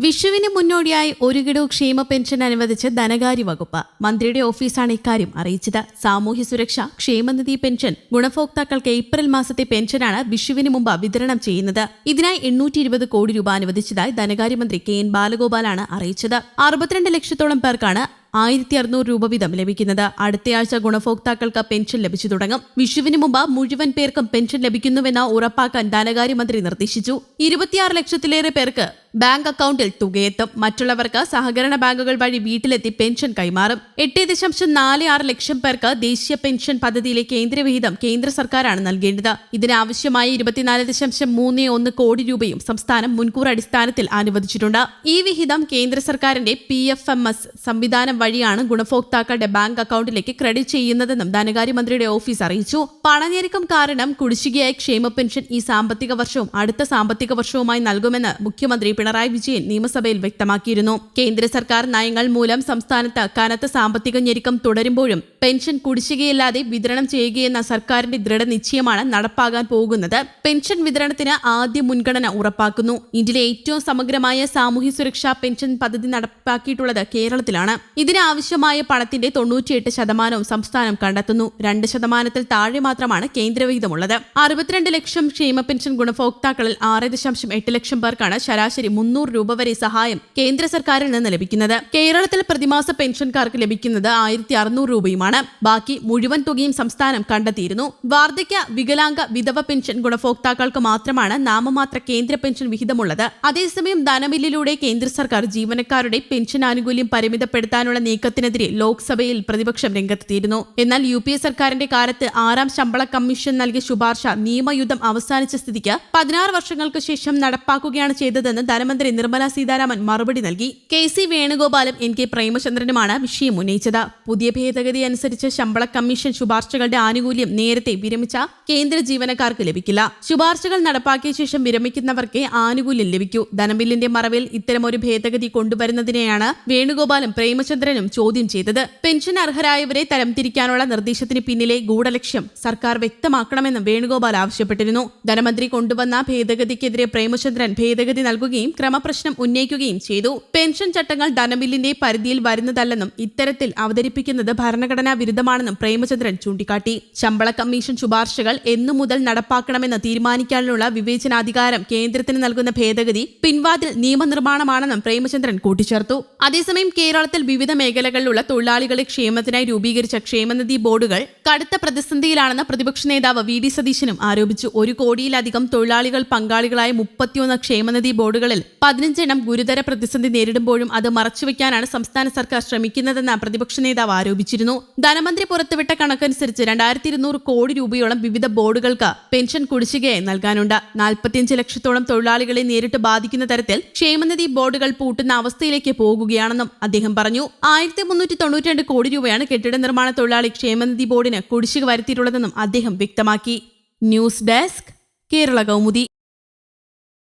വിഷുവിന് മുന്നോടിയായി ഒരു ഗഡു ക്ഷേമ പെൻഷൻ അനുവദിച്ച് ധനകാര്യ വകുപ്പ്. മന്ത്രിയുടെ ഓഫീസാണ് ഇക്കാര്യം അറിയിച്ചത്. സാമൂഹ്യ സുരക്ഷ ക്ഷേമനിധി പെൻഷൻ ഗുണഭോക്താക്കൾക്ക് ഏപ്രിൽ മാസത്തെ പെൻഷനാണ് വിഷുവിന് മുമ്പ് വിതരണം ചെയ്യുന്നത്. ഇതിനായി 820 കോടി രൂപ അനുവദിച്ചതായി ധനകാര്യമന്ത്രി KN ബാലഗോപാലാണ് അറിയിച്ചത്. 62 ലക്ഷത്തോളം പേർക്കാണ് 1600 രൂപ വീതം ലഭിക്കുന്നത്. അടുത്തയാഴ്ച ഗുണഭോക്താക്കൾക്ക് പെൻഷൻ ലഭിച്ചു തുടങ്ങും. വിഷുവിന് മുമ്പ് മുഴുവൻ പേർക്കും പെൻഷൻ ലഭിക്കുന്നുവെന്ന് ഉറപ്പാക്കാൻ ധനകാര്യമന്ത്രി നിർദ്ദേശിച്ചു. 26 ലക്ഷത്തിലേറെ പേർക്ക് ബാങ്ക് അക്കൌണ്ടിൽ തുകയെത്തും. മറ്റുള്ളവർക്ക് സഹകരണ ബാങ്കുകൾ വഴി വീട്ടിലെത്തി പെൻഷൻ കൈമാറും. 8.46 ലക്ഷം പേർക്ക് ദേശീയ പെൻഷൻ പദ്ധതിയിലെ കേന്ദ്രവിഹിതം കേന്ദ്ര സർക്കാരാണ് നൽകേണ്ടത്. ഇതിനാവശ്യമായ 24.31 കോടി രൂപയും സംസ്ഥാനം മുൻകൂർ അടിസ്ഥാനത്തിൽ അനുവദിച്ചിട്ടുണ്ട്. ഈ വിഹിതം കേന്ദ്ര സർക്കാരിന്റെ PFMS സംവിധാനം വഴിയാണ് ഗുണഭോക്താക്കളുടെ ബാങ്ക് അക്കൌണ്ടിലേക്ക് ക്രെഡിറ്റ് ചെയ്യുന്നതെന്നും ധനകാര്യമന്ത്രിയുടെ ഓഫീസ് അറിയിച്ചു. പണഞ്ഞെരുക്കം കാരണം കുടിശ്ശികയായി ക്ഷേമ പെൻഷൻ ഈ സാമ്പത്തിക വർഷവും അടുത്ത സാമ്പത്തിക വർഷവുമായി നൽകുമെന്ന് മുഖ്യമന്ത്രി പിണറായി വിജയൻ നിയമസഭയിൽ വ്യക്തമാക്കിയിരുന്നു. കേന്ദ്ര സർക്കാർ നയങ്ങൾ മൂലം സംസ്ഥാനത്ത് കനത്ത സാമ്പത്തിക ഞെരുക്കം തുടരുമ്പോഴും പെൻഷൻ കുടിശ്ശികയില്ലാതെ വിതരണം ചെയ്യുകയെന്ന സർക്കാരിന്റെ ദൃഢനിശ്ചയമാണ് നടപ്പാകാൻ പോകുന്നത്. പെൻഷൻ വിതരണത്തിന് ആദ്യ മുൻഗണന ഉറപ്പാക്കുന്നു. ഇന്ത്യയിലെ ഏറ്റവും സമഗ്രമായ സാമൂഹ്യ സുരക്ഷാ പെൻഷൻ പദ്ധതി നടപ്പാക്കിയിട്ടുള്ളത് കേരളത്തിലാണ്. ഇതിനാവശ്യമായ പണത്തിന്റെ 98% സംസ്ഥാനം കണ്ടെത്തുന്നു. 2% താഴെ മാത്രമാണ് കേന്ദ്രവിഹിതമുള്ളത്. 62 ലക്ഷം ക്ഷേമ പെൻഷൻ ഗുണഭോക്താക്കളിൽ 6.8 ലക്ഷം പേർക്കാണ് ശരാശരി 300 രൂപ വരെ സഹായം കേന്ദ്ര സർക്കാരിൽ നിന്ന് ലഭിക്കുന്നത്. കേരളത്തിൽ പ്രതിമാസ പെൻഷൻകാർക്ക് ലഭിക്കുന്നത് 1600 രൂപയുമാണ്. ബാക്കി മുഴുവൻ തുകയും സംസ്ഥാനം കണ്ടെത്തിയിരുന്നു. വാർദ്ധക്യ, വികലാംഗ, വിധവ പെൻഷൻ ഗുണഭോക്താക്കൾക്ക് മാത്രമാണ് നാമമാത്ര കേന്ദ്ര പെൻഷൻ വിഹിതമുള്ളത്. അതേസമയം ധനബില്ലിലൂടെ കേന്ദ്ര സർക്കാർ ജീവനക്കാരുടെ പെൻഷൻ ആനുകൂല്യം പരിമിതപ്പെടുത്താനുള്ള നീക്കത്തിനെതിരെ ലോക്സഭയിൽ പ്രതിപക്ഷം രംഗത്തെത്തിയിരുന്നു. എന്നാൽ UPA സർക്കാരിന്റെ കാലത്ത് 6ാം ശമ്പള കമ്മീഷൻ നൽകിയ ശുപാർശ നിയമയുദ്ധം അവസാനിച്ച സ്ഥിതിക്ക് 16 വർഷങ്ങൾക്ക് ശേഷം നടപ്പാക്കുകയാണ് ചെയ്തതെന്ന് ധനമന്ത്രി നിർമ്മല സീതാരാമൻ മറുപടി നൽകി. KC വേണുഗോപാലും NK പ്രേമചന്ദ്രനുമാണ് വിഷയം ഉന്നയിച്ചത്. പുതിയ ഭേദഗതി അനുസരിച്ച് ശമ്പള കമ്മീഷൻ ശുപാർശകളുടെ ആനുകൂല്യം നേരത്തെ വിരമിച്ച കേന്ദ്ര ജീവനക്കാർക്ക് ലഭിക്കില്ല. ശുപാർശകൾ നടപ്പാക്കിയ ശേഷം വിരമിക്കുന്നവർക്ക് ആനുകൂല്യം ലഭിക്കൂ. ധനബില്ലിന്റെ മറവിൽ ഇത്തരമൊരു ഭേദഗതി കൊണ്ടുവരുന്നതിനെയാണ് വേണുഗോപാലും പ്രേമചന്ദ്രനും ചോദ്യം ചെയ്തത്. പെൻഷൻ അർഹരായവരെ തരംതിരിക്കാനുള്ള നിർദ്ദേശത്തിന് പിന്നിലെ ഗൂഢലക്ഷ്യം സർക്കാർ വ്യക്തമാക്കണമെന്നും വേണുഗോപാൽ ആവശ്യപ്പെട്ടിരുന്നു. ധനമന്ത്രി കൊണ്ടുവന്ന ഭേദഗതിക്കെതിരെ പ്രേമചന്ദ്രൻ ഭേദഗതി നൽകുകയും ക്രമപ്രശ്നം ഉന്നയിക്കുകയും ചെയ്തു. പെൻഷൻ ചട്ടങ്ങൾ ധനബില്ലിന്റെ പരിധിയിൽ വരുന്നതല്ലെന്നും ഇത്തരത്തിൽ അവതരിപ്പിക്കുന്നത് ഭരണഘടനാ വിരുദ്ധമാണെന്നും പ്രേമചന്ദ്രൻ ചൂണ്ടിക്കാട്ടി. ശമ്പള കമ്മീഷൻ ശുപാർശകൾ എന്നു മുതൽ നടപ്പാക്കണമെന്ന് തീരുമാനിക്കാനുള്ള വിവേചനാധികാരം കേന്ദ്രത്തിന് നൽകുന്ന ഭേദഗതി പിൻവാതിൽ നിയമനിർമ്മാണമാണെന്നും പ്രേമചന്ദ്രൻ കൂട്ടിച്ചേർത്തു. അതേസമയം കേരളത്തിൽ വിവിധ മേഖലകളിലുള്ള തൊഴിലാളികളുടെ ക്ഷേമത്തിനായി രൂപീകരിച്ച ക്ഷേമനിധി ബോർഡുകൾ കടുത്ത പ്രതിസന്ധിയിലാണെന്ന് പ്രതിപക്ഷ നേതാവ് VD സതീശനും ആരോപിച്ചു. 1 കോടിയിലധികം തൊഴിലാളികൾ പങ്കാളികളായ 31 ക്ഷേമനിധി ബോർഡുകളിൽ 15 എണ്ണം ഗുരുതര പ്രതിസന്ധി നേരിടുമ്പോഴും അത് മറച്ചുവെക്കാനാണ് സംസ്ഥാന സർക്കാർ ശ്രമിക്കുന്നതെന്ന് പ്രതിപക്ഷ നേതാവ് ആരോപിച്ചിരുന്നു. ധനമന്ത്രി പുറത്തുവിട്ട കണക്കനുസരിച്ച് 2200 കോടി രൂപയോളം വിവിധ ബോർഡുകൾക്ക് പെൻഷൻ കുടിശ്ശികയായി നൽകാനുണ്ട്. 45 ലക്ഷത്തോളം തൊഴിലാളികളെ നേരിട്ട് ബാധിക്കുന്ന തരത്തിൽ ക്ഷേമനിധി ബോർഡുകൾ പൂട്ടുന്ന അവസ്ഥയിലേക്ക് പോകുകയാണെന്നും അദ്ദേഹം പറഞ്ഞു. 1392 കോടി രൂപയാണ് കെട്ടിട നിർമ്മാണ തൊഴിലാളി ക്ഷേമനിധി ബോർഡിന് കുടിശ്ശിക വരുത്തിയിട്ടുള്ളതെന്നും അദ്ദേഹം വ്യക്തമാക്കി. News desk, Kerala Kaumudi.